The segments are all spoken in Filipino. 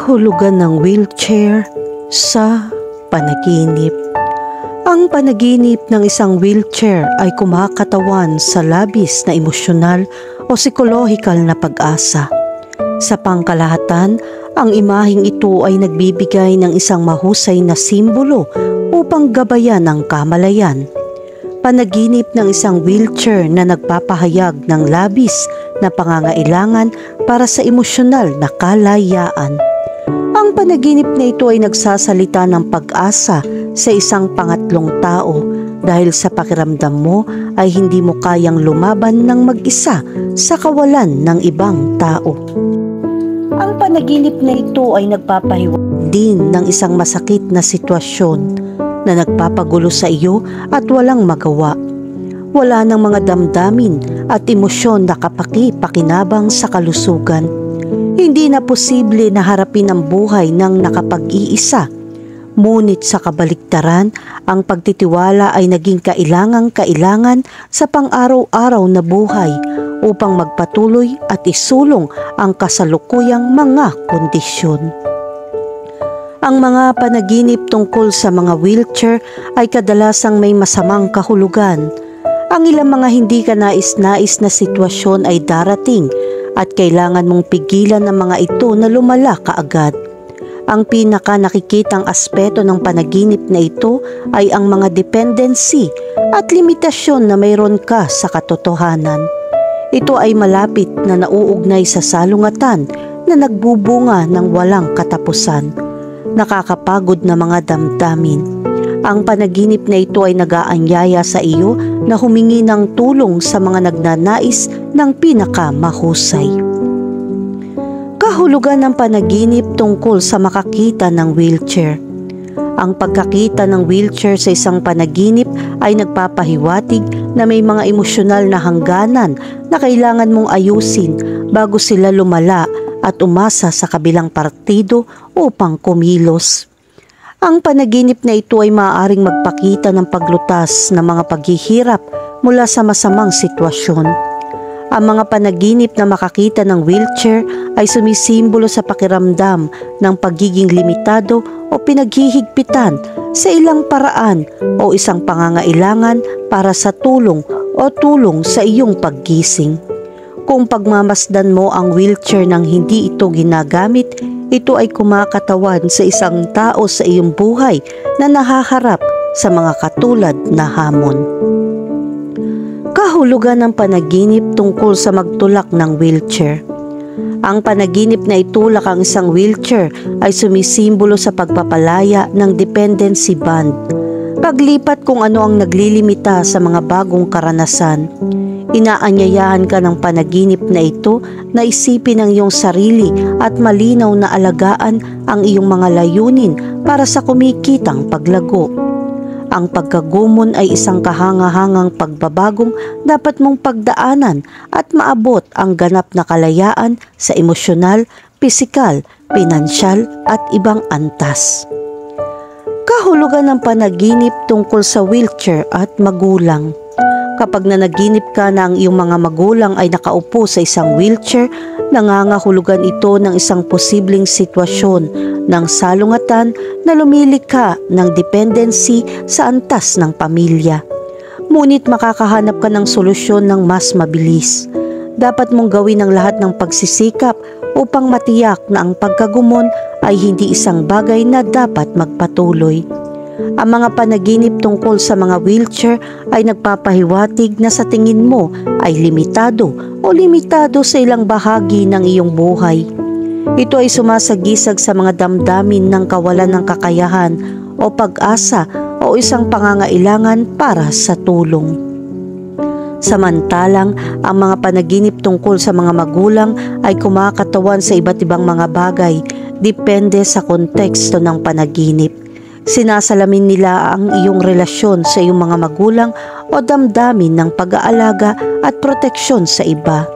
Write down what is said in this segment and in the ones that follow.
Kahulugan ng wheelchair sa panaginip. Ang panaginip ng isang wheelchair ay kumakatawan sa labis na emosyonal o psikolohikal na pag-asa. Sa pangkalahatan, ang imaheng ito ay nagbibigay ng isang mahusay na simbolo upang gabayan ang kamalayan. Panaginip ng isang wheelchair na nagpapahayag ng labis na pangangailangan para sa emosyonal na kalayaan. Ang panaginip na ito ay nagsasalita ng pag-asa sa isang pangatlong tao dahil sa pakiramdam mo ay hindi mo kayang lumaban ng mag-isa sa kawalan ng ibang tao. Ang panaginip na ito ay nagpapahiwatig din ng isang masakit na sitwasyon na nagpapagulo sa iyo at walang magawa. Wala ng mga damdamin at emosyon na kapaki-pakinabang sa kalusugan. Hindi na posible na harapin ang buhay ng nakapag-iisa. Ngunit sa kabaliktaran, ang pagtitiwala ay naging kailangang-kailangan sa pang-araw-araw na buhay upang magpatuloy at isulong ang kasalukuyang mga kondisyon. Ang mga panaginip tungkol sa mga wheelchair ay kadalasang may masamang kahulugan. Ang ilang mga hindi ka nais-nais na sitwasyon ay darating at kailangan mong pigilan ang mga ito na lumala kaagad. Ang pinaka nakikitang aspeto ng panaginip na ito ay ang mga dependency at limitasyon na mayroon ka sa katotohanan. Ito ay malapit na nauugnay sa salungatan na nagbubunga ng walang katapusan. Nakakapagod na mga damdamin. Ang panaginip na ito ay nag-aanyaya sa iyo na humingi ng tulong sa mga nagnanais ng pinakamahusay. Kahulugan ng panaginip tungkol sa makakita ng wheelchair. Ang pagkakita ng wheelchair sa isang panaginip ay nagpapahiwatig na may mga emosyonal na hangganan na kailangan mong ayusin bago sila lumala at umasa sa kabilang partido upang kumilos. Ang panaginip na ito ay maaaring magpakita ng paglutas ng mga paghihirap mula sa masamang sitwasyon. Ang mga panaginip na makakita ng wheelchair ay sumisimbolo sa pakiramdam ng pagiging limitado o pinaghihigpitan sa ilang paraan o isang pangangailangan para sa tulong o tulong sa iyong paggising. Kung pagmamasdan mo ang wheelchair nang hindi ito ginagamit, ito ay kumakatawan sa isang tao sa iyong buhay na nahaharap sa mga katulad na hamon. Kahulugan ng panaginip tungkol sa magtulak ng wheelchair. Ang panaginip na itulak ang isang wheelchair ay sumisimbolo sa pagpapalaya ng dependency band. Paglipat kung ano ang naglilimita sa mga bagong karanasan. Inaanyayahan ka ng panaginip na ito na isipin ang iyong sarili at malinaw na alagaan ang iyong mga layunin para sa kumikitang paglago. Ang pagkagumon ay isang kahangahangang pagbabagong dapat mong pagdaanan at maabot ang ganap na kalayaan sa emosyonal, pisikal, pinansyal at ibang antas. Kahulugan ng panaginip tungkol sa wheelchair at magulang. Kapag nanaginip ka na ang iyong mga magulang ay nakaupo sa isang wheelchair, nangangahulugan ito ng isang posibleng sitwasyon ng salungatan na lumilikha ng dependency sa antas ng pamilya. Ngunit makakahanap ka ng solusyon ng mas mabilis. Dapat mong gawin ang lahat ng pagsisikap upang matiyak na ang pagkagumon ay hindi isang bagay na dapat magpatuloy. Ang mga panaginip tungkol sa mga wheelchair ay nagpapahiwatig na sa tingin mo ay limitado sa ilang bahagi ng iyong buhay. Ito ay sumasagisag sa mga damdamin ng kawalan ng kakayahan o pag-asa o isang pangangailangan para sa tulong. Samantalang, ang mga panaginip tungkol sa mga magulang ay kumakatawan sa iba't ibang mga bagay, depende sa konteksto ng panaginip. Sinasalamin nila ang iyong relasyon sa iyong mga magulang o damdamin ng pag-aalaga at proteksyon sa iba.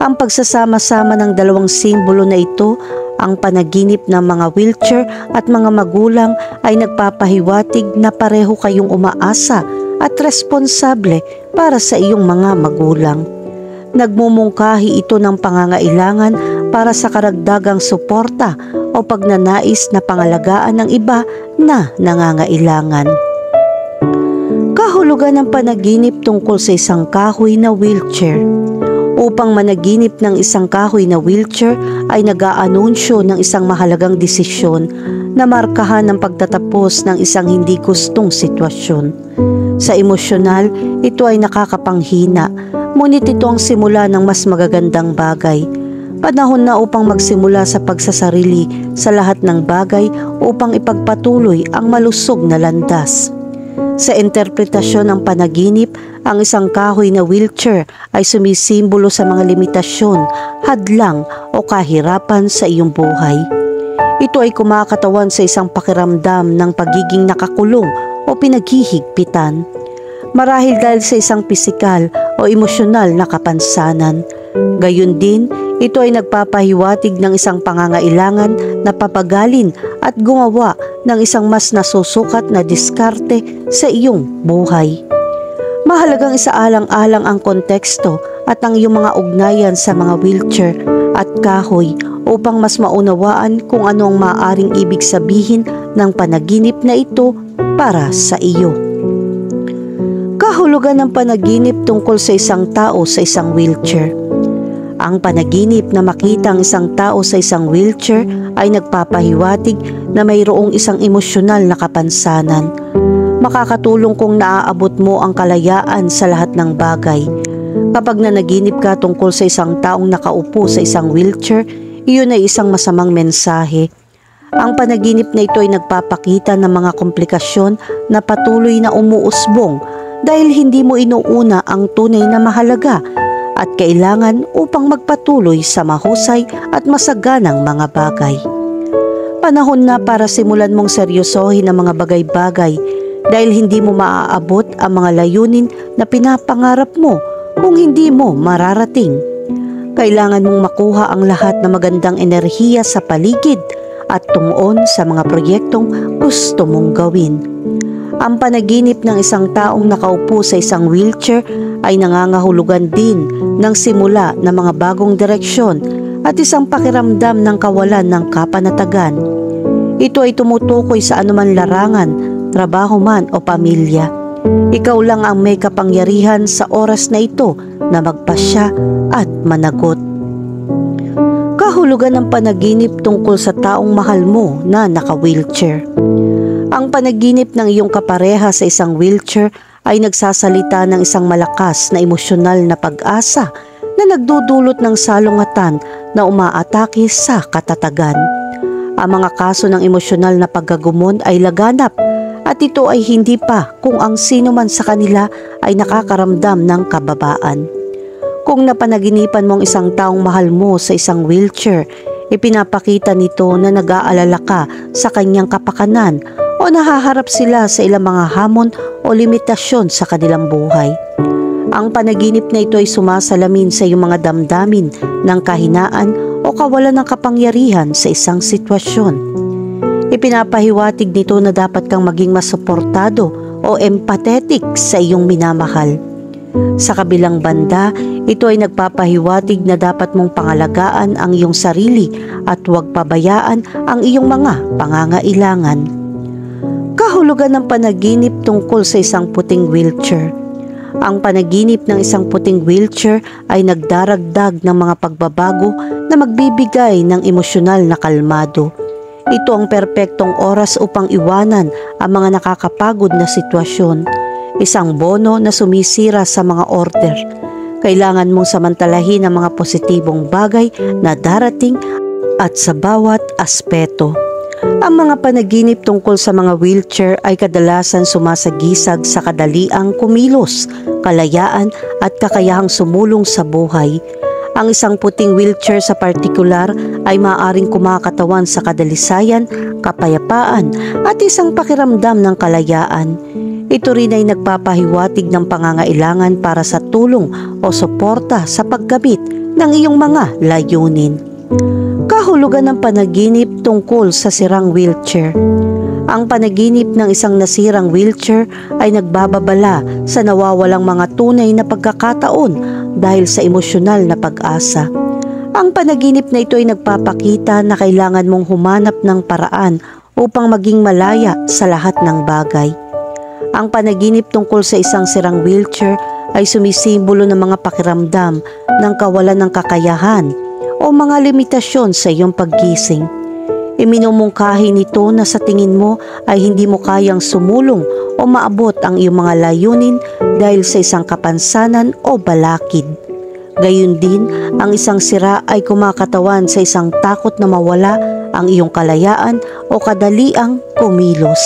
Ang pagsasama-sama ng dalawang simbolo na ito, ang panaginip ng mga wheelchair at mga magulang ay nagpapahiwatig na pareho kayong umaasa at responsable para sa iyong mga magulang. Nagmumungkahi ito ng pangangailangan para sa karagdagang suporta o pagnanais na pangalagaan ng iba na nangangailangan. Kahulugan ng panaginip tungkol sa isang kahoy na wheelchair. Upang managinip ng isang kahoy na wheelchair ay nag-aanunsyo ng isang mahalagang desisyon na markahan ng pagtatapos ng isang hindi gustong sitwasyon. Sa emosyonal, ito ay nakakapanghina, ngunit ito ang simula ng mas magagandang bagay. Panahon na upang magsimula sa pagsasarili sa lahat ng bagay upang ipagpatuloy ang malusog na landas. Sa interpretasyon ng panaginip, ang isang kahoy na wheelchair ay sumisimbolo sa mga limitasyon, hadlang o kahirapan sa iyong buhay. Ito ay kumakatawan sa isang pakiramdam ng pagiging nakakulong o pinaghihigpitan. Marahil dahil sa isang pisikal o emosyonal na kapansanan. Gayun din, ito ay nagpapahiwatig ng isang pangangailangan na papagalin at gumawa ng isang mas nasusukat na diskarte sa iyong buhay. Mahalagang isaalang-alang ang konteksto at ang iyong mga ugnayan sa mga wheelchair at kahoy upang mas maunawaan kung ano ang maaaring ibig sabihin ng panaginip na ito para sa iyo. Kahulugan ng panaginip tungkol sa isang tao sa isang wheelchair. Ang panaginip na makita ang isang tao sa isang wheelchair ay nagpapahiwatig na mayroong isang emosyonal na kapansanan. Makakatulong kung naaabot mo ang kalayaan sa lahat ng bagay. Kapag nanaginip ka tungkol sa isang taong nakaupo sa isang wheelchair, iyon ay isang masamang mensahe. Ang panaginip na ito ay nagpapakita ng mga komplikasyon na patuloy na umuusbong dahil hindi mo inuuna ang tunay na mahalaga at kailangan upang magpatuloy sa mahusay at masaganang mga bagay. Panahon na para simulan mong seryosohin ang mga bagay-bagay dahil hindi mo maaabot ang mga layunin na pinapangarap mo kung hindi mo mararating. Kailangan mong makuha ang lahat ng magandang enerhiya sa paligid at tumuon sa mga proyektong gusto mong gawin. Ang panaginip ng isang taong nakaupo sa isang wheelchair ay nangangahulugan din ng simula ng mga bagong direksyon at isang pakiramdam ng kawalan ng kapanatagan. Ito ay tumutukoy sa anuman larangan, trabaho man o pamilya. Ikaw lang ang may kapangyarihan sa oras na ito na magpasya at managot. Kahulugan ng panaginip tungkol sa taong mahal mo na naka-wheelchair. Ang panaginip ng iyong kapareha sa isang wheelchair ay nagsasalita ng isang malakas na emosyonal na pag-asa na nagdudulot ng salungatan na umaatake sa katatagan. Ang mga kaso ng emosyonal na paggagumon ay laganap at ito ay hindi pa kung ang sino man sa kanila ay nakakaramdam ng kababaan. Kung napanaginipan mong isang taong mahal mo sa isang wheelchair, ipinapakita nito na nag-aalala ka sa kanyang kapakanan o nahaharap sila sa ilang mga hamon o limitasyon sa kanilang buhay. Ang panaginip na ito ay sumasalamin sa iyong mga damdamin ng kahinaan o kawalan ng kapangyarihan sa isang sitwasyon. Ipinapahiwatig nito na dapat kang maging mas suportado o empathetic sa iyong minamahal. Sa kabilang banda, ito ay nagpapahiwatig na dapat mong pangalagaan ang iyong sarili at huwag pabayaan ang iyong mga pangangailangan. Kahulugan ng panaginip tungkol sa isang puting wheelchair. Ang panaginip ng isang puting wheelchair ay nagdaragdag ng mga pagbabago na magbibigay ng emosyonal na kalmado. Ito ang perpektong oras upang iwanan ang mga nakakapagod na sitwasyon. Isang bono na sumisira sa mga order. Kailangan mong samantalahin ang mga positibong bagay na darating at sa bawat aspeto. Ang mga panaginip tungkol sa mga wheelchair ay kadalasan sumasagisag sa kadaliang kumilos, kalayaan at kakayahang sumulong sa buhay. Ang isang puting wheelchair sa partikular ay maaaring kumakatawan sa kadalisayan, kapayapaan at isang pakiramdam ng kalayaan. Ito rin ay nagpapahiwatig ng pangangailangan para sa tulong o suporta sa paggamit ng iyong mga layunin. Kahulugan ng panaginip tungkol sa sirang wheelchair. Ang panaginip ng isang nasirang wheelchair ay nagbababala sa nawawalang mga tunay na pagkakataon dahil sa emosyonal na pag-asa. Ang panaginip na ito ay nagpapakita na kailangan mong humanap ng paraan upang maging malaya sa lahat ng bagay. Ang panaginip tungkol sa isang sirang wheelchair ay sumisimbolo ng mga pakiramdam ng kawalan ng kakayahan o mga limitasyon sa iyong paggising. Iminumungkahi nito na sa tingin mo ay hindi mo kayang sumulong o maabot ang iyong mga layunin dahil sa isang kapansanan o balakid. Gayun din, ang isang sira ay kumakatawan sa isang takot na mawala ang iyong kalayaan o kadaliang kumilos.